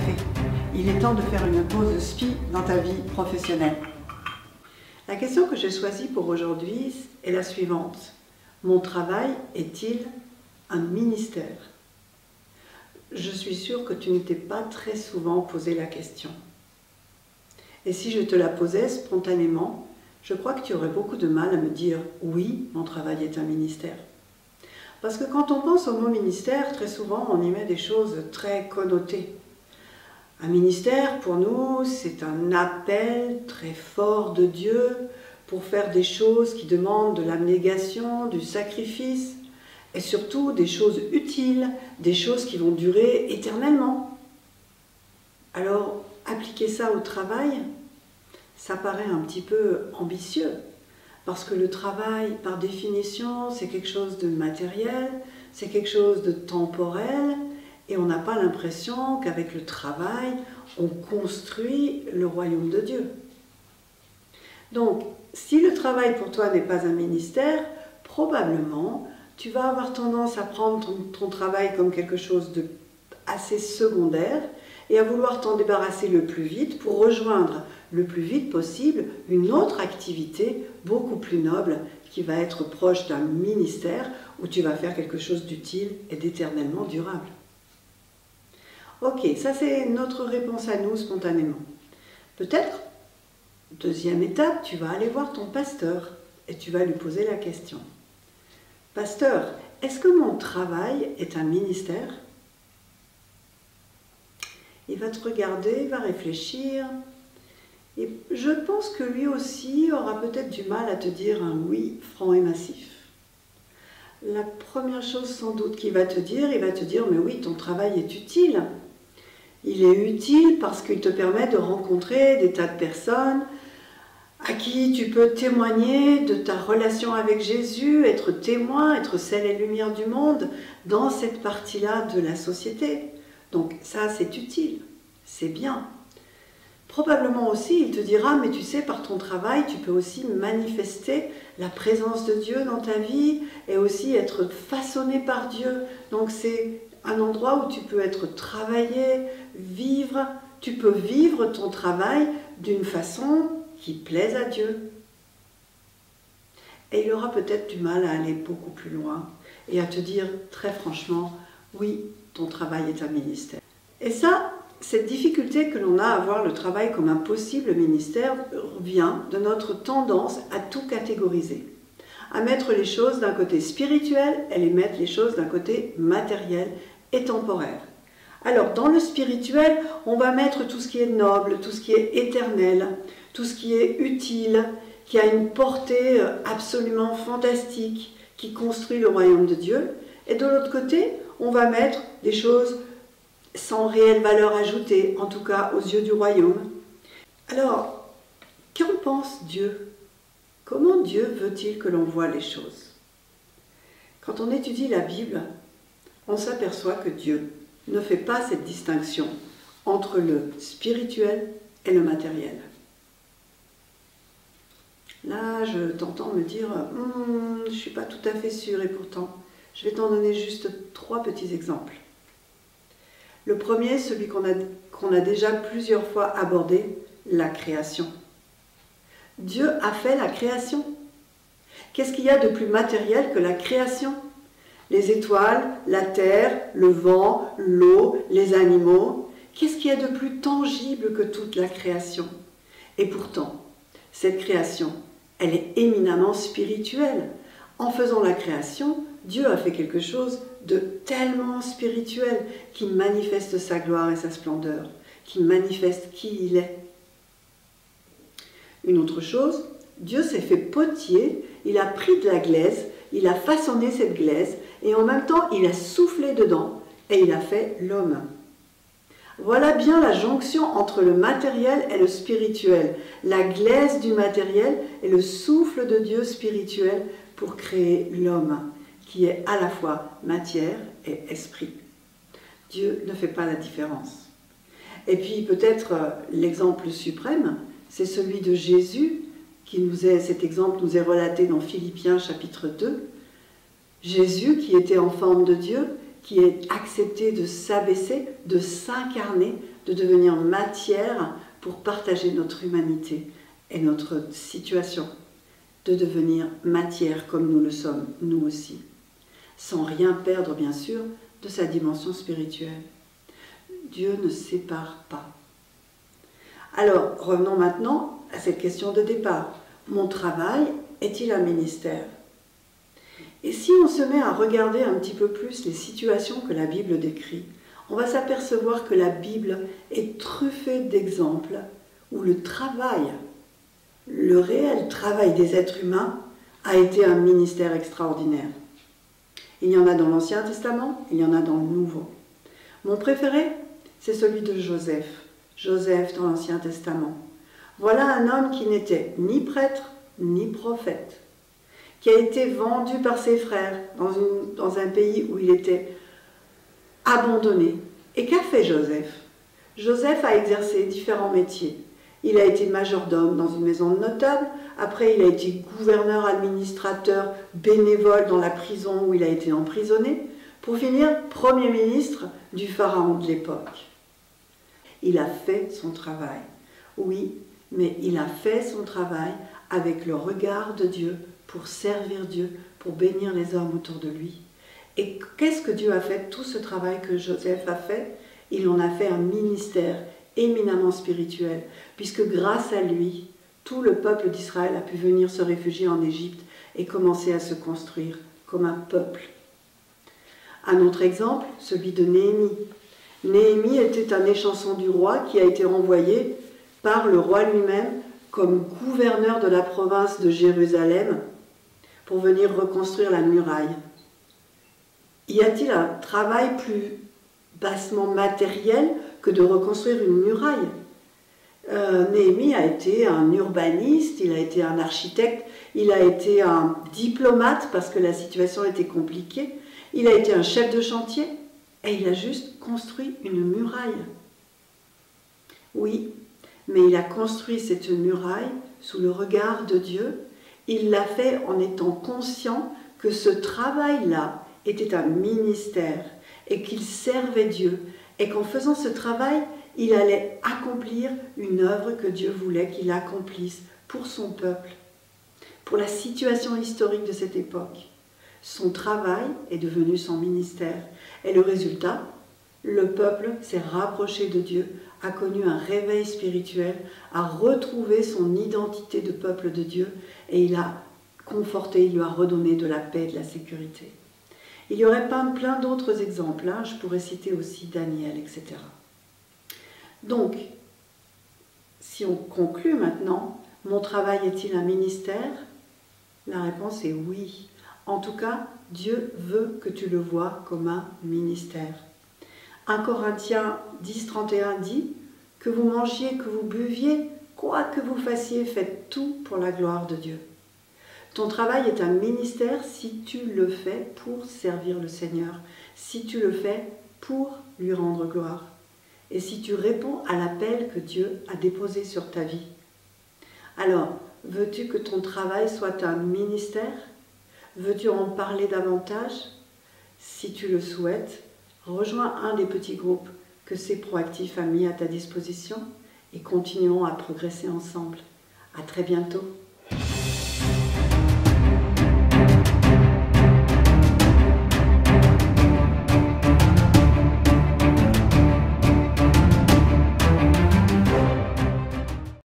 café. Il est temps de faire une pause spi dans ta vie professionnelle. La question que j'ai choisie pour aujourd'hui est la suivante. Mon travail est-il un ministère? Je suis sûre que tu ne t'es pas très souvent posé la question. Et si je te la posais spontanément, je crois que tu aurais beaucoup de mal à me dire « oui, mon travail est un ministère ». Parce que quand on pense au mot ministère, très souvent on y met des choses très connotées. Un ministère, pour nous, c'est un appel très fort de Dieu pour faire des choses qui demandent de l'abnégation, du sacrifice, et surtout des choses utiles, des choses qui vont durer éternellement. Alors, appliquer ça au travail, ça paraît un petit peu ambitieux, parce que le travail, par définition, c'est quelque chose de matériel, c'est quelque chose de temporel, et on n'a pas l'impression qu'avec le travail, on construit le royaume de Dieu. Donc, si le travail pour toi n'est pas un ministère, probablement, tu vas avoir tendance à prendre ton travail comme quelque chose de assez secondaire et à vouloir t'en débarrasser le plus vite pour rejoindre le plus vite possible une autre activité beaucoup plus noble qui va être proche d'un ministère où tu vas faire quelque chose d'utile et d'éternellement durable. Ok, ça c'est notre réponse à nous spontanément. Peut-être, deuxième étape, tu vas aller voir ton pasteur et tu vas lui poser la question. Pasteur, est-ce que mon travail est un ministère? Il va te regarder, il va réfléchir. Et je pense que lui aussi aura peut-être du mal à te dire un oui franc et massif. La première chose sans doute qu'il va te dire, il va te dire « mais oui, ton travail est utile ». Il est utile parce qu'il te permet de rencontrer des tas de personnes à qui tu peux témoigner de ta relation avec Jésus, être témoin, être sel et lumière du monde dans cette partie-là de la société. Donc ça, c'est utile, c'est bien. Probablement aussi, il te dira, mais tu sais, par ton travail, tu peux aussi manifester la présence de Dieu dans ta vie et aussi être façonné par Dieu. Donc c'est un endroit où tu peux être travaillé, vivre, tu peux vivre ton travail d'une façon qui plaise à Dieu. Et il aura peut-être du mal à aller beaucoup plus loin et à te dire très franchement, oui, ton travail est un ministère. Et ça, cette difficulté que l'on a à voir le travail comme un possible ministère vient de notre tendance à tout catégoriser, à mettre les choses d'un côté spirituel et mettre les choses d'un côté matériel et temporaire. Alors, dans le spirituel, on va mettre tout ce qui est noble, tout ce qui est éternel, tout ce qui est utile, qui a une portée absolument fantastique, qui construit le royaume de Dieu. Et de l'autre côté, on va mettre des choses sans réelle valeur ajoutée, en tout cas aux yeux du royaume. Alors, qu'en pense Dieu? Comment Dieu veut-il que l'on voit les choses? Quand on étudie la Bible, on s'aperçoit que Dieu ne fait pas cette distinction entre le spirituel et le matériel. Là, je t'entends me dire « je ne suis pas tout à fait sûre » et pourtant, je vais t'en donner juste 3 petits exemples. Le premier, celui qu'on a déjà plusieurs fois abordé, la création. Dieu a fait la création. Qu'est-ce qu'il y a de plus matériel que la création? Les étoiles, la terre, le vent, l'eau, les animaux. Qu'est-ce qu'il y a de plus tangible que toute la création? Et pourtant, cette création, elle est éminemment spirituelle. En faisant la création, Dieu a fait quelque chose de tellement spirituel qui manifeste sa gloire et sa splendeur, qui manifeste qui il est. Une autre chose, Dieu s'est fait potier, il a pris de la glaise, il a façonné cette glaise et en même temps il a soufflé dedans et il a fait l'homme. Voilà bien la jonction entre le matériel et le spirituel, la glaise du matériel et le souffle de Dieu spirituel pour créer l'homme, qui est à la fois matière et esprit. Dieu ne fait pas la différence. Et puis peut-être l'exemple suprême, c'est celui de Jésus, cet exemple nous est relaté dans Philippiens chapitre 2. Jésus qui était en forme de Dieu, qui est accepté de s'abaisser, de s'incarner, de devenir matière pour partager notre humanité et notre situation, de devenir matière comme nous le sommes, nous aussi, sans rien perdre bien sûr de sa dimension spirituelle. Dieu ne sépare pas. Alors, revenons maintenant à cette question de départ. Mon travail est-il un ministère? Et si on se met à regarder un petit peu plus les situations que la Bible décrit, on va s'apercevoir que la Bible est truffée d'exemples où le travail, le réel travail des êtres humains a été un ministère extraordinaire. Il y en a dans l'Ancien Testament, il y en a dans le Nouveau. Mon préféré, c'est celui de Joseph. Joseph dans l'Ancien Testament. Voilà un homme qui n'était ni prêtre, ni prophète, qui a été vendu par ses frères dans un pays où il était abandonné. Et qu'a fait Joseph? Joseph a exercé différents métiers. Il a été majordome dans une maison de notable, après il a été gouverneur administrateur bénévole dans la prison où il a été emprisonné, pour finir premier ministre du pharaon de l'époque. Il a fait son travail, oui, mais il a fait son travail avec le regard de Dieu, pour servir Dieu, pour bénir les hommes autour de lui. Et qu'est-ce que Dieu a fait? Tout ce travail que Joseph a fait, il en a fait un ministère éminemment spirituel, puisque grâce à lui, tout le peuple d'Israël a pu venir se réfugier en Égypte et commencer à se construire comme un peuple. Un autre exemple, celui de Néhémie. Néhémie était un échanson du roi qui a été renvoyé par le roi lui-même comme gouverneur de la province de Jérusalem pour venir reconstruire la muraille. Y a-t-il un travail plus bassement matériel que de reconstruire une muraille? Néhémie a été un urbaniste, il a été un architecte, il a été un diplomate parce que la situation était compliquée, il a été un chef de chantier et il a juste construit une muraille. Oui, mais il a construit cette muraille sous le regard de Dieu. Il l'a fait en étant conscient que ce travail-là était un ministère et qu'il servait Dieu et qu'en faisant ce travail, il allait accomplir une œuvre que Dieu voulait qu'il accomplisse pour son peuple, pour la situation historique de cette époque. Son travail est devenu son ministère et le résultat, le peuple s'est rapproché de Dieu, a connu un réveil spirituel, a retrouvé son identité de peuple de Dieu et il a conforté, il lui a redonné de la paix et de la sécurité. Il y aurait plein d'autres exemples, hein. Je pourrais citer aussi Daniel, etc. Donc, si on conclut maintenant, mon travail est-il un ministère? La réponse est oui. En tout cas, Dieu veut que tu le vois comme un ministère. 1 Corinthiens 10, 31 dit « Que vous mangiez, que vous buviez, quoi que vous fassiez, faites tout pour la gloire de Dieu. » Ton travail est un ministère si tu le fais pour servir le Seigneur, si tu le fais pour lui rendre gloire, et si tu réponds à l'appel que Dieu a déposé sur ta vie. Alors, veux-tu que ton travail soit un ministère? Veux-tu en parler davantage? Si tu le souhaites, rejoins un des petits groupes que C'est Proactif a mis à ta disposition et continuons à progresser ensemble. À très bientôt.